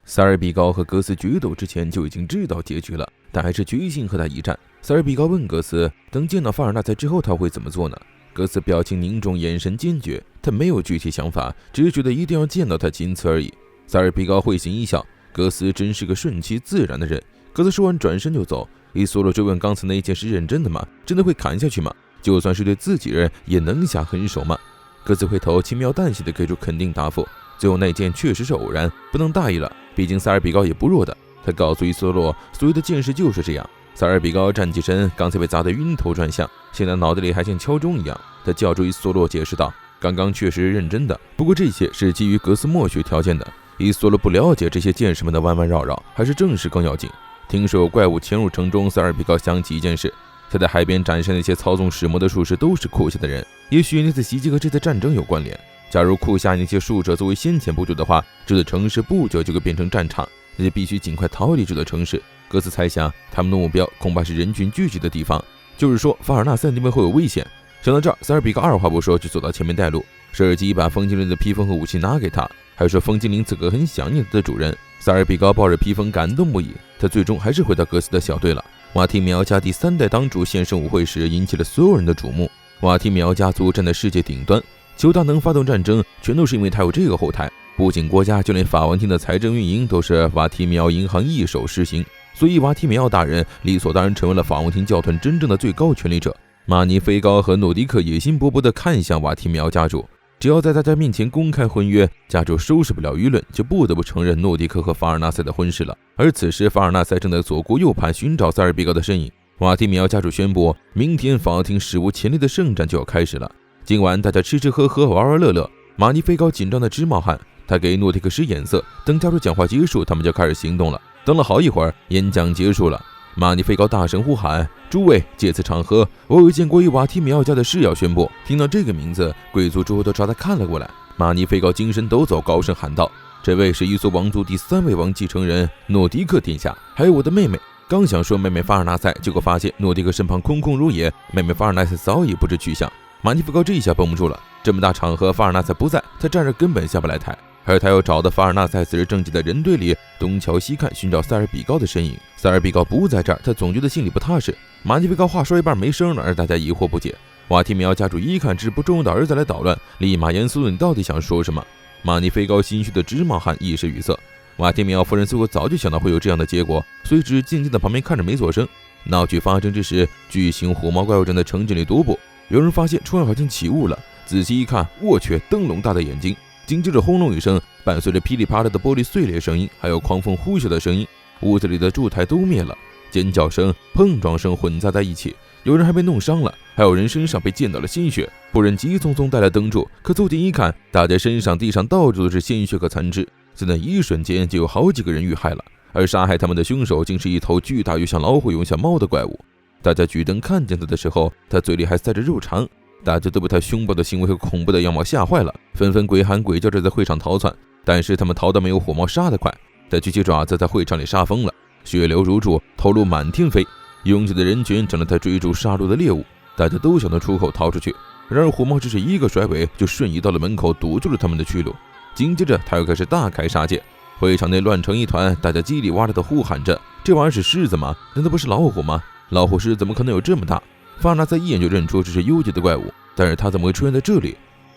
塞尔比高和格斯决斗之前就已经知道结局了，但还是决心和他一战。塞尔比高问格斯，等见到法尔纳塞之后他会怎么做呢？格斯表情凝重，眼神坚决，他没有具体想法，只是觉得一定要见到他，仅此而已。塞尔比高会心一笑，格斯真是个顺其自然的人。格斯说完转身就走。伊索洛追问刚才那一件是认真的吗？真的会砍下去吗？就算是对自己人也能下狠手吗？格斯回头轻描淡写的给出肯定答复。最后那件确实是偶然，不能大意了，毕竟塞尔比高也不弱的。他告诉伊索洛，所有的剑士就是这样。塞尔比高站起身，刚才被砸得晕头转向，现在脑袋里还像敲钟一样。他叫住伊索洛解释道，刚刚确实是认真的，不过这些是基于格斯默许条件的。伊索洛不了解这些剑士们的弯弯绕绕，还是正事更要紧。听说有怪物潜入城中，塞尔比高想起一件事，他在海边展示那些操纵使魔的术士都是库下的人，也许那次袭击和这次战争有关联。假如库下那些术者作为先遣部队的话，这座城市不久就会变成战场，那就必须尽快逃离这座城市。格斯猜想他们的目标恐怕是人群聚集的地方，就是说法尔纳塞那边会有危险。想到这儿，塞尔比高二话不说就走到前面带路，舍尔基把风精灵的披风和武器拿给他，还说风精灵此刻很想念他的主人。塞尔比高抱着披风感动不已，他最终还是回到格斯的小队了。瓦提米奥家第3代当主现身舞会时，引起了所有人的瞩目。瓦提米奥家族站在世界顶端，求他能发动战争，全都是因为他有这个后台。不仅国家，就连法王厅的财政运营都是瓦提米奥银行一手实行，所以瓦提米奥大人理所当然成为了法王厅教团真正的最高权力者。马尼菲高和诺迪克野心勃勃地看向瓦提米奥家主，只要在大家面前公开婚约，家主收拾不了舆论，就不得不承认诺迪克和法尔纳塞的婚事了。而此时法尔纳塞正在左顾右盼寻找塞尔比高的身影。瓦提米奥家主宣布，明天法王厅史无前例的圣战就要开始了。今晚大家吃吃喝喝，玩玩乐乐。马尼菲高紧张的直冒汗，他给诺迪克使眼色，等家主讲话结束，他们就开始行动了。等了好一会儿，演讲结束了。马尼菲高大声呼喊，诸位，借此场合，我有一件关于瓦提米奥家的事要宣布。听到这个名字，贵族诸侯都朝他看了过来。马尼菲高精神抖擞，高声喊道，这位是伊索王族第3位王继承人诺迪克殿下，还有我的妹妹。刚想说妹妹法尔纳塞，结果发现诺迪克身旁空空如也，妹妹法尔纳塞早已不知去向。马尼菲高这一下绷不住了，这么大场合法尔纳塞不在，他站着根本下不来台。而他又找到法尔纳塞此时正挤在人堆里东瞧西看，寻找塞尔比高的身影。塞尔比高不在这儿，他总觉得心里不踏实。马尼菲高话说一半没声了，而大家疑惑不解。瓦提米奥家主一看这不中用的儿子来捣乱，立马严肃了，你到底想说什么？马尼菲高心虚的直冒汗，一时语塞。瓦提米奥夫人似乎早就想到会有这样的结果，所以只静静的旁边看着没作声。闹剧发生之时，巨型虎毛怪物正在城镇里踱步，有人发现窗外好像起雾了，仔细一看，我去，灯笼大的眼睛。紧接着轰隆一声，伴随着噼里啪啦的玻璃碎裂声音，还有狂风呼啸的声音，屋子里的烛台都灭了，尖叫声、碰撞声混杂在一起，有人还被弄伤了，还有人身上被溅到了鲜血。仆人急匆匆带来灯柱，可走近一看，大家身上、地上到处都是鲜血和残肢，在那一瞬间就有好几个人遇害了，而杀害他们的凶手竟是一头巨大又像老虎又像猫的怪物。大家举灯看见他的时候，他嘴里还塞着肉肠。大家都被他凶暴的行为和恐怖的样貌吓坏了，纷纷鬼喊鬼叫着在会场逃窜，但是他们逃得没有火猫杀得快。他举起爪子在会场里杀疯了，血流如注，头颅满天飞，拥挤的人群成了他追逐杀戮的猎物。大家都想从出口逃出去，然而火猫只是一个甩尾就瞬移到了门口，堵住了他们的去路。紧接着他又开始大开杀戒，会场内乱成一团，大家叽里哇啦的呼喊着，这玩意儿是狮子吗？难道不是老虎吗？老虎狮怎么可能有这么大？法尔纳塞一眼就认出这是幽极的怪物，但是他怎么会出现在这里？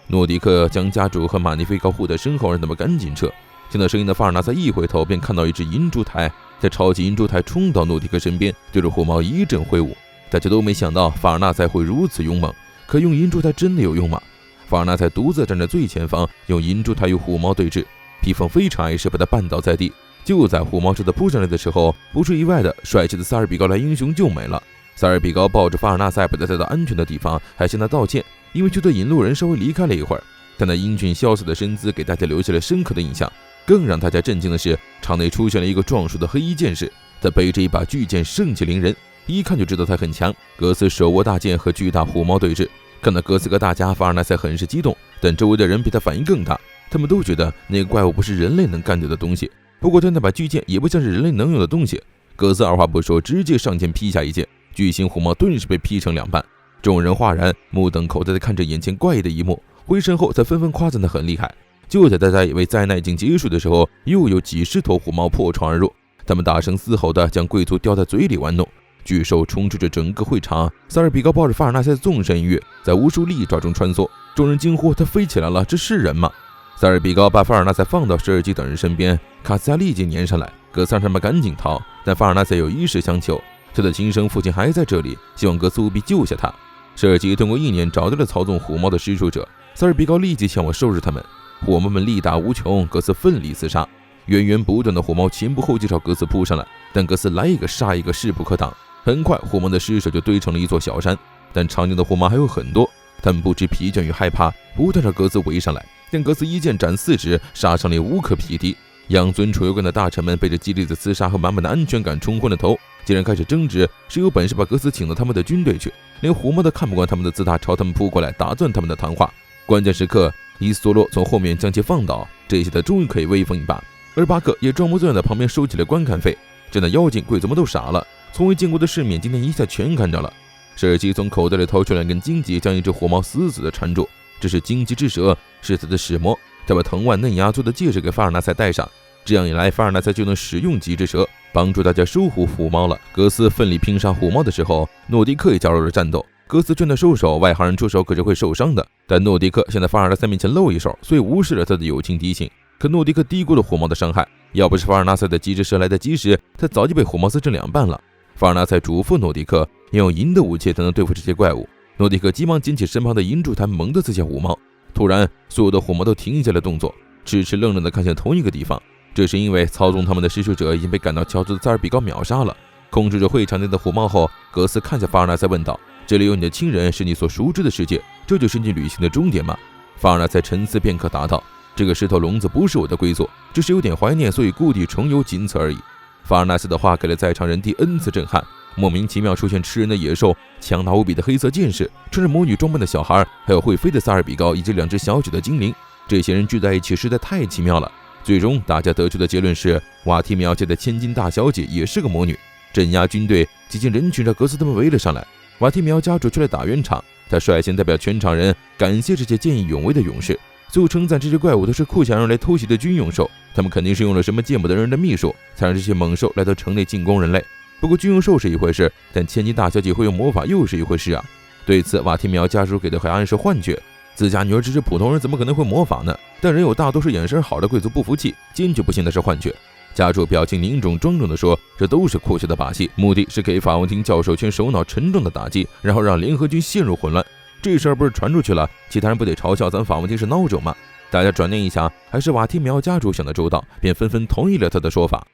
诺迪克将家主和马尼菲高护在身后，让他们赶紧撤。听到声音的法尔纳塞一回头，便看到一只银烛台，在超级银烛台冲到诺迪克身边，对着火猫一阵挥舞。大家都没想到法尔纳塞会如此勇猛，可用银烛台真的有用吗？法尔纳塞独自站在最前方，用银烛台与虎猫对峙，披风非常碍事，把他绊倒在地。就在虎猫朝他扑上来的时候，不出意外的，帅气的塞尔比高来英雄救美了。塞尔比高抱着法尔纳塞把他带到安全的地方，还向他道歉，因为觉得引路人稍微离开了一会儿。但那英俊潇洒的身姿给大家留下了深刻的印象。更让大家震惊的是，场内出现了一个壮硕的黑衣剑士，他背着一把巨剑，盛气凌人，一看就知道他很强。格斯手握大剑和巨大虎猫对峙，看到格斯和大家，法尔纳塞很是激动，但周围的人比他反应更大，他们都觉得那个怪物不是人类能干掉的东西。不过他那把巨剑也不像是人类能用的东西。格斯二话不说，直接上前劈下一剑，巨型虎猫顿时被劈成2半。众人哗然，目瞪口呆地看着眼前怪异的一幕，回神后才纷纷夸赞他很厉害。就在大家以为灾难已经结束的时候，又有几十头虎猫破窗而入，他们大声嘶吼地将贵族叼在嘴里玩弄。巨兽充斥着整个会场，塞尔比高抱着法尔纳塞纵身一跃，在无数利爪中穿梭。众人惊呼：“他飞起来了，这是人吗？”塞尔比高把法尔纳塞放到舍尔基等人身边，卡斯亚立即粘上来，格斯让他们赶紧逃，但法尔纳塞有一事相求，他的亲生父亲还在这里，希望格斯务必救下他。舍尔基通过意念找到了操纵虎猫的施术者，塞尔比高立即前往收拾他们。虎猫们力大无穷，格斯奋力厮杀，源源不断的虎猫前仆后继朝格斯扑上来，但格斯来一个杀一个，势不可挡。很快，虎猫的尸首就堆成了一座小山，但常见的虎猫还有很多，他们不知疲倦与害怕，不断朝格斯围上来。但格斯一剑斩4指，杀伤力无可匹敌。养尊处优干的大臣们被这激烈的厮杀和满满的安全感冲昏了头，竟然开始争执谁有本事把格斯请到他们的军队去。连虎猫都看不惯他们的姿态，朝他们扑过来，打断他们的谈话。关键时刻，伊索洛从后面将其放倒，这下他终于可以威风一把。而巴克也装模作样的旁边收起了观看费。这那妖精贵族们都傻了，从未见过的世面今天一下全看着了。舍尔基从口袋里掏出2根荆棘，将一只虎猫死死地缠住。这是荆棘之蛇，是他的使魔。他把藤蔓嫩芽做的戒指给法尔纳塞戴上，这样一来，法尔纳塞就能使用棘之蛇帮助大家收服虎猫了。格斯奋力拼杀虎猫的时候，诺迪克也加入了战斗。格斯劝他收手，外行人出手可是会受伤的。但诺迪克想在法尔纳塞面前露一手，所以无视了他的友情提醒。可诺迪克低估了虎猫的伤害，要不是法尔纳塞的棘之蛇来得及时，他早就被虎猫撕成2半了。法尔纳塞嘱咐诺迪克要用银的武器才能对付这些怪物。诺迪克急忙捡起身旁的银柱弹，猛地刺向虎猫。突然，所有的虎猫都停下了动作，痴痴愣愣地看向同一个地方。这是因为操纵他们的施术者已经被赶到乔治的塞尔比高秒杀了。控制着会场内的虎猫后，格斯看向法尔纳塞问道：“这里有你的亲人，是你所熟知的世界，这就是你旅行的终点吗？”法尔纳塞沉思片刻答道：“这个石头笼子不是我的归宿，只是有点怀念，所以故地重游，仅此而已。”法尔纳塞的话给了在场人第 N 次震撼。莫名其妙出现吃人的野兽，强大无比的黑色剑士，穿着魔女装扮的小孩，还有会飞的萨尔比高以及2只小小的精灵，这些人聚在一起实在太奇妙了。最终大家得出的结论是，瓦提米奥家的千金大小姐也是个魔女。镇压军队挤进人群，让格斯他们围了上来。瓦提米奥家主出来打圆场，他率先代表全场人感谢这些见义勇为的勇士，最后称赞这些怪物都是库想用来偷袭的军用兽，他们肯定是用了什么见不得人的秘术，才让这些猛兽来到城内进攻人类。不过军用兽是一回事，但千金大小姐会用魔法又是一回事啊。对此，瓦提米奥家属给的还暗示幻觉，自家女儿只是普通人，怎么可能会魔法呢？但人有大多数眼神好的贵族不服气，坚决不信那是幻觉。家主表情凝重庄重地说，这都是库下的把戏，目的是给法文厅教授圈首脑沉重的打击，然后让联合军陷入混乱。这事儿不是传出去了，其他人不得嘲笑咱法文厅是孬种吗？大家转念一想，还是瓦提米奥家主想得周到，便纷纷同意了他的说法。